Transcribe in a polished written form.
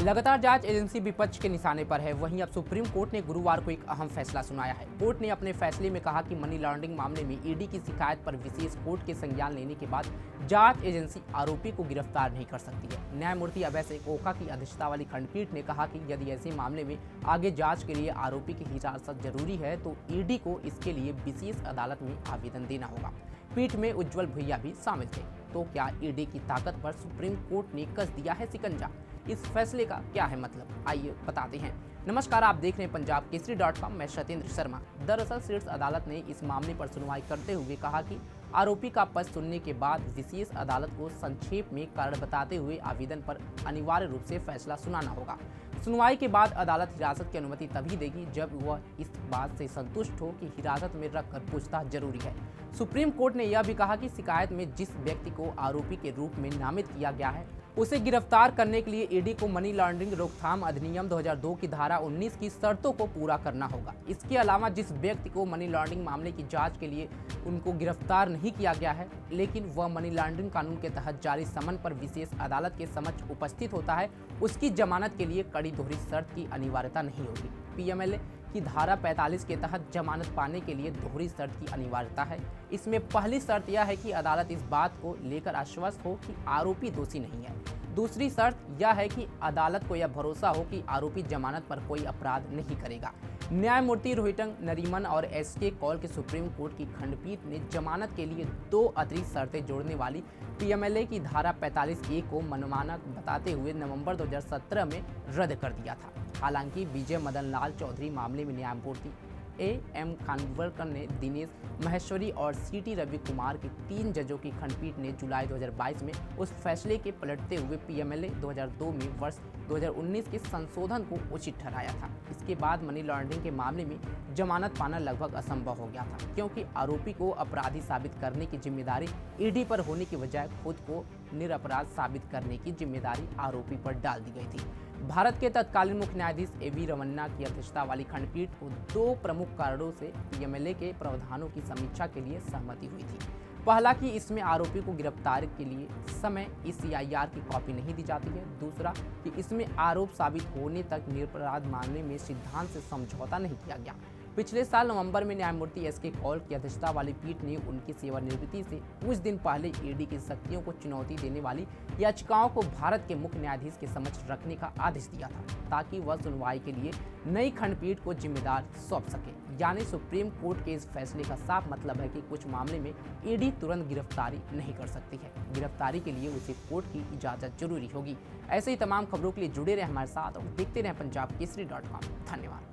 लगातार जांच एजेंसी विपक्ष के निशाने पर है। वहीं अब सुप्रीम कोर्ट ने गुरुवार को एक अहम फैसला सुनाया है। कोर्ट ने अपने फैसले में कहा कि मनी लॉन्ड्रिंग मामले में ईडी की शिकायत पर विशेष कोर्ट के संज्ञान लेने के बाद जांच एजेंसी आरोपी को गिरफ्तार नहीं कर सकती है। न्यायमूर्ति अभय ओका की अध्यक्षता वाली खंडपीठ ने कहा कि यदि ऐसे मामले में आगे जाँच के लिए आरोपी की हिरासत जरूरी है तो ईडी को इसके लिए विशेष अदालत में आवेदन देना होगा। पीठ में उज्जवल भुइया भी शामिल थे। तो क्या ईडी की ताकत पर सुप्रीम कोर्ट ने कस दिया है शिकंजा? इस फैसले का क्या है मतलब, आइए बताते हैं। नमस्कार, आप देख रहे हैं पंजाब केसरी.com। मैं सत्येंद्र शर्मा। दरअसल शीर्ष अदालत ने इस मामले पर सुनवाई करते हुए कहा कि आरोपी का पक्ष सुनने के बाद विशेष अदालत को संक्षेप में कारण बताते हुए आवेदन पर अनिवार्य रूप से फैसला सुनाना होगा। सुनवाई के बाद अदालत हिरासत की अनुमति तभी देगी जब वह इस बात से संतुष्ट हो कि हिरासत में रखकर पूछताछ जरूरी है। सुप्रीम कोर्ट ने यह भी कहा कि शिकायत में जिस व्यक्ति को आरोपी के रूप में नामित किया गया है उसे गिरफ्तार करने के लिए ईडी को मनी लॉन्ड्रिंग रोकथाम अधिनियम 2002 की धारा 19 की शर्तों को पूरा करना होगा। इसके अलावा जिस व्यक्ति को मनी लॉन्ड्रिंग मामले की जांच के लिए उनको गिरफ्तार नहीं किया गया है लेकिन वह मनी लॉन्ड्रिंग कानून के तहत जारी समन पर विशेष अदालत के समक्ष उपस्थित होता है, उसकी जमानत के लिए कड़ी दोहरी शर्त की अनिवार्यता नहीं होगी। पीएमएलए की धारा 45 के तहत जमानत पाने के लिए दोहरी शर्त की अनिवार्यता है। इसमें पहली शर्त यह है कि अदालत इस बात को लेकर आश्वस्त हो कि आरोपी दोषी नहीं है। दूसरी शर्त यह है कि अदालत को यह भरोसा हो कि आरोपी जमानत पर कोई अपराध नहीं करेगा। न्यायमूर्ति रोहिंटन नरीमन और एसके कौल के सुप्रीम कोर्ट की खंडपीठ ने जमानत के लिए 2 अतिरिक्त शर्तें जोड़ने वाली पीएमएलए की धारा 45A को मनमाना बताते हुए नवंबर 2017 में रद्द कर दिया था। हालांकि विजय मदन लाल चौधरी मामले में न्यायमूर्ति एएम खानविलकर ने दिनेश महेश्वरी और सीटी रवि कुमार के 3 जजों की खंडपीठ ने जुलाई 2022 में उस फैसले के पलटते हुए पीएमएलए 2002 में वर्ष 2019 के संशोधन को उचित ठहराया था। इसके बाद मनी लॉन्ड्रिंग के मामले में जमानत पाना लगभग असंभव हो गया था, क्योंकि आरोपी को अपराधी साबित करने की जिम्मेदारी ईडी पर होने की बजाय खुद को निरपराध साबित करने की जिम्मेदारी आरोपी पर डाल दी गई थी। भारत के तत्कालीन मुख्य न्यायाधीश एवी रमन्ना की अध्यक्षता वाली खंडपीठ को 2 प्रमुख कारणों से पीएमएलए के प्रावधानों की समीक्षा के लिए सहमति हुई थी। पहला कि इसमें आरोपी को गिरफ्तार के लिए समय ECIR की कॉपी नहीं दी जाती है। दूसरा कि इसमें आरोप साबित होने तक निरपराध मानने में सिद्धांत से समझौता नहीं किया गया। पिछले साल नवंबर में न्यायमूर्ति एसके कौल की अध्यक्षता वाली पीठ ने उनकी सेवानिवृत्ति से कुछ दिन पहले ईडी की शक्तियों को चुनौती देने वाली याचिकाओं को भारत के मुख्य न्यायाधीश के समक्ष रखने का आदेश दिया था, ताकि वह सुनवाई के लिए नई खंडपीठ को जिम्मेदार सौंप सके। यानी सुप्रीम कोर्ट के इस फैसले का साफ मतलब है कि कुछ मामले में ईडी तुरंत गिरफ्तारी नहीं कर सकती है। गिरफ्तारी के लिए उसे कोर्ट की इजाजत जरूरी होगी। ऐसे ही तमाम खबरों के लिए जुड़े रहे हमारे साथ और देखते रहे पंजाब केसरी.com। धन्यवाद।